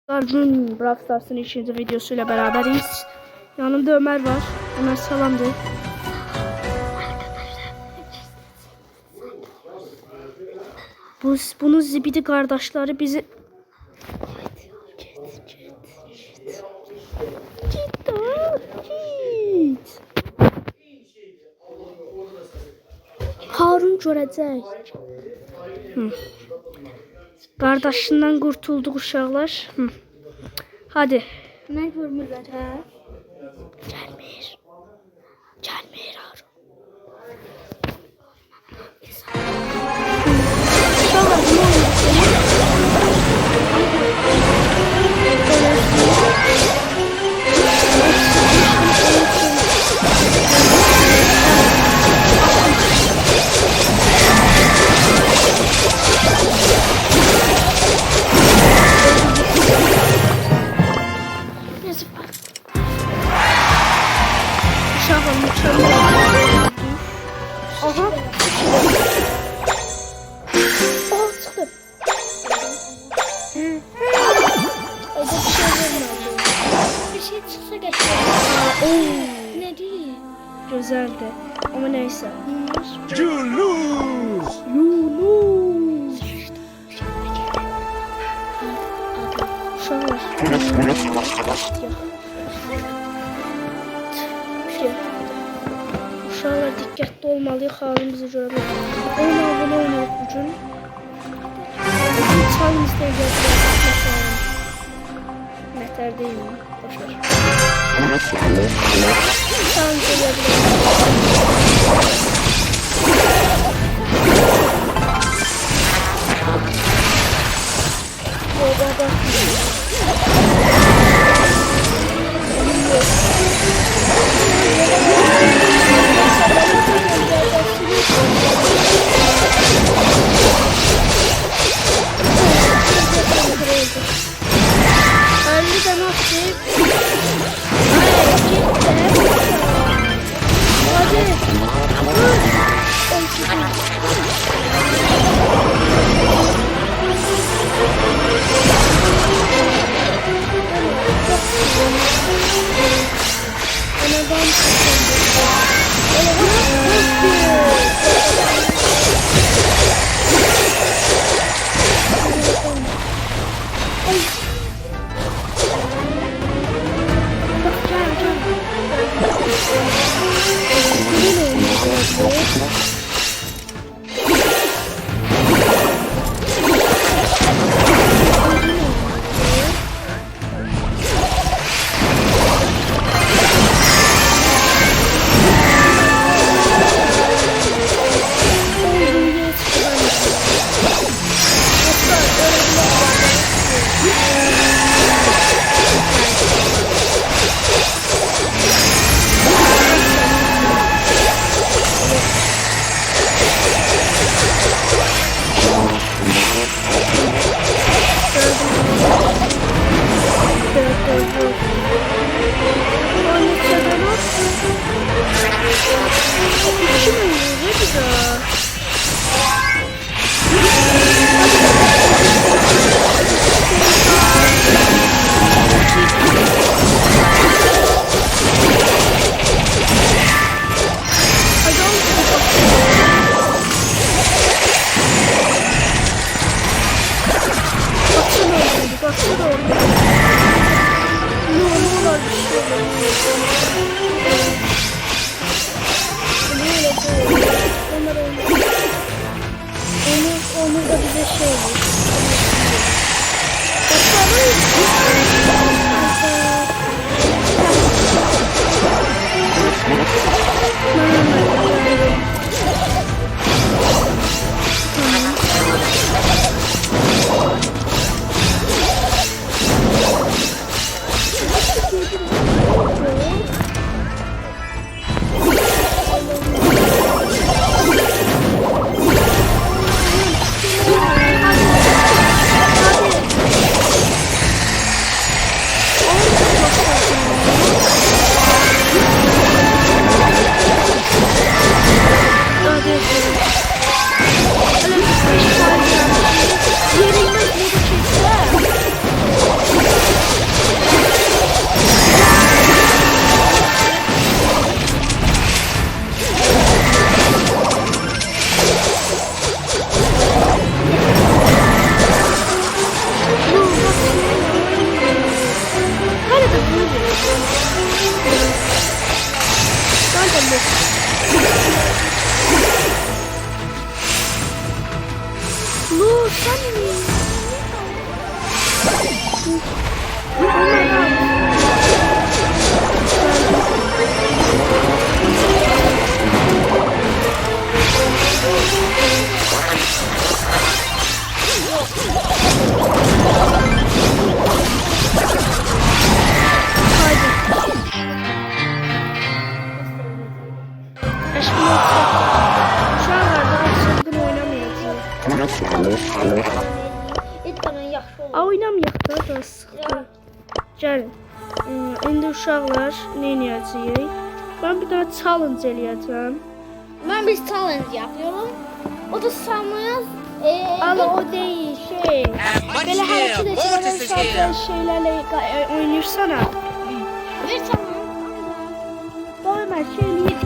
Bugün Brawl Stars'ın 3. videosuyla beraberiz. Yanımda Ömer var. Ömer salam de. Bunun zibidi kardeşleri bizi... Git. Harun görəcək. Kardeşinden kurtulduk uşaqlar. Hadi. Ne görmürlər, hə? Gelmir Harun. Uşaqlar, ne olur? Uşaqlar mükemmel. Aha. Oh, çıxdı. Orada bir şey çıxsa qəşəng. Ne deyil? Güzeldi. Ama neyse. Yunus! Yunus. Uşaqlar. Uşaqlar diqqətli olmalıyıq. Harun bizi görə bilər. Oyun abunə oynayıq bugün. Çalımızda gələcək. Nətər deyil mi? Boşver. Çalımızda gələcək. Onu da bize şey olur. Hadi. Aşkım yoksa şu anlarda açıldım oynamayacağım. Et bana yaxşı olur. Oynamayaq da sıxdı. Gəlin. İndi uşaqlar nə edəcəyik? Ben bir dənə challenge eləyəcəm. Ben bir challenge yapıyorum. O da sanmaz. Ama o değil şey. Belə hərəkət etmədən sadəcə şeylərlə oynayırsan ha. Bir challenge. Doyma şeyləyir.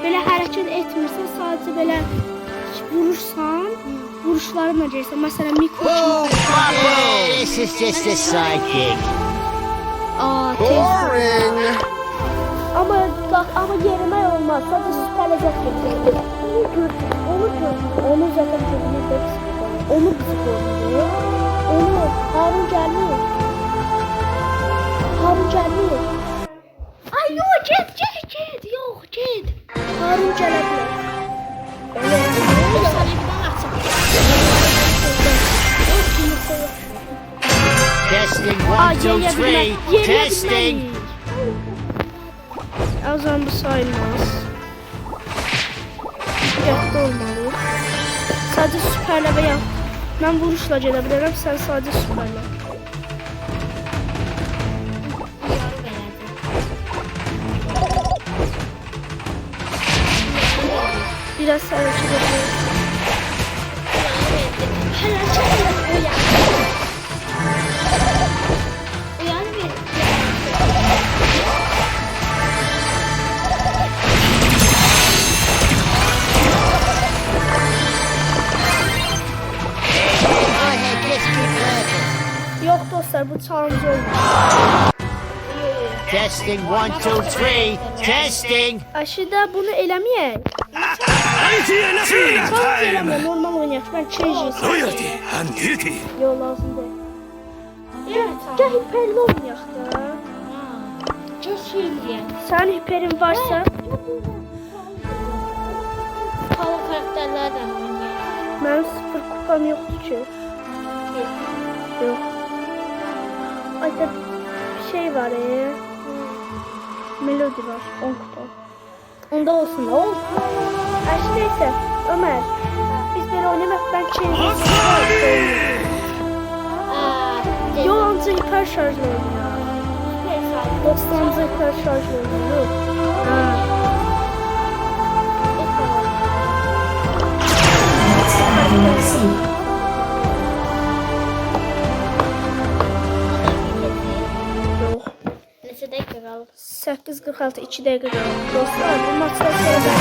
Belə hərəkət etmirsən, sadəcə belə vurursan, vuruşlarınla gəlirsən. Məsələn, mikro kimi. This is just a sidekick. Aa, tez. Boring. Ama yerimək olmaz. Sadəcə süpərləzət gətirir. Onu gör. Onu zaten gözünü hepsi. Onu bizi koruyor. Onu Harun gelmiyor. Harun gelmiyor. Ay yok Ced. Yok Ced. Harun gelebilir. O sana bir bana atacak. Testing Aa, 1, 2, 3. Testing. O zaman bu sayılmaz. Dikkatli olmalı. Sadece süperle veya ben vuruşla gelebilirim. Sen sadece süperle. Biraz hareket ediyoruz. Go ahead, just keep laughing. Yok dostlar, bu challenge olmaz. Testing 1, 2, 3. Testing. Aşıda bunu eləməyək. Challenge eləməyək, normal oynayaq. Ben change Loyalty and duty. Yo, lazım değil. Gel hiperli oynayaq da. Sen hiperin varsa Hava karakterlerden oynuyor. benim 0 kupam yoktu ki. Yok. Ay da bir şey var Melodi var 10 kupa. Onda olsun da olsun. Her neyse Ömer. Biz böyle oynamak ben Yolancı hiper şarjlı oynuyor. Dostancı hiper şarjlı oynuyor. Ha. Yok. Neyse dakika kaldı. 8:46 2 dəqiqə qaldı. Dostlar, bu maçdan sonra da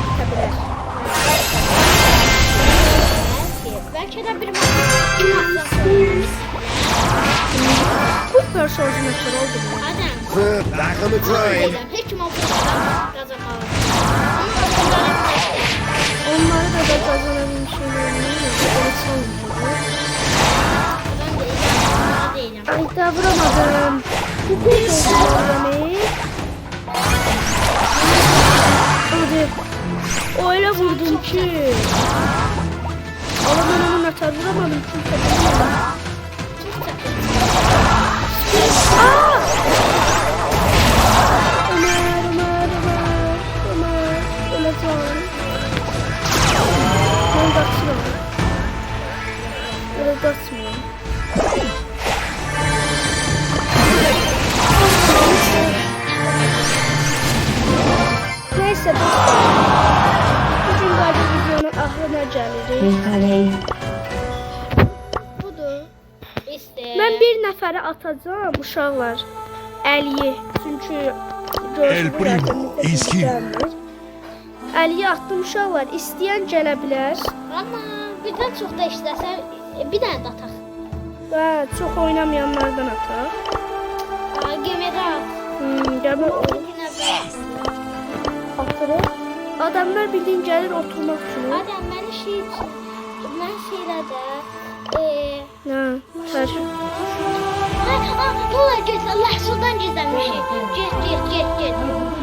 bita bilər. Belki de bir maç. Bu hiper şarjına görə oldu mu? Adem. Back on the grind. Hiç kim olmadan kazanmalı. Onları da kazanabilmişim. Böyle çalmıyor. Ben değilim. Ay da vuramadım. Bu bir demek. Hadi. Öyle vurdum ki. Ama ben onu atar vuramadım çünkü. Aaa! Ömer. Öleceğim. Ben kaçıyorum. Öyle kaçmıyorum. Neyse bugün galiba videonun ahırına gelirik. Budur. İşte. Ben bir nəfərə atacağım uşaqlar. Əliyi. Çünki El primo, iskin. Əliyi atdım uşaqlar. İstəyən gələ bilər. Ama birden çok da işlersen bir tane de atak. Və çox oynamayanlardan ataq. Gemide at. Gəmə Yine ben. atırıq. Adamlar bildiğin gəlir oturmaq üçün. Adem ben ben şeylerde Hə, tər. ha Ne olur git Allah sudan gizlenmiş. Git.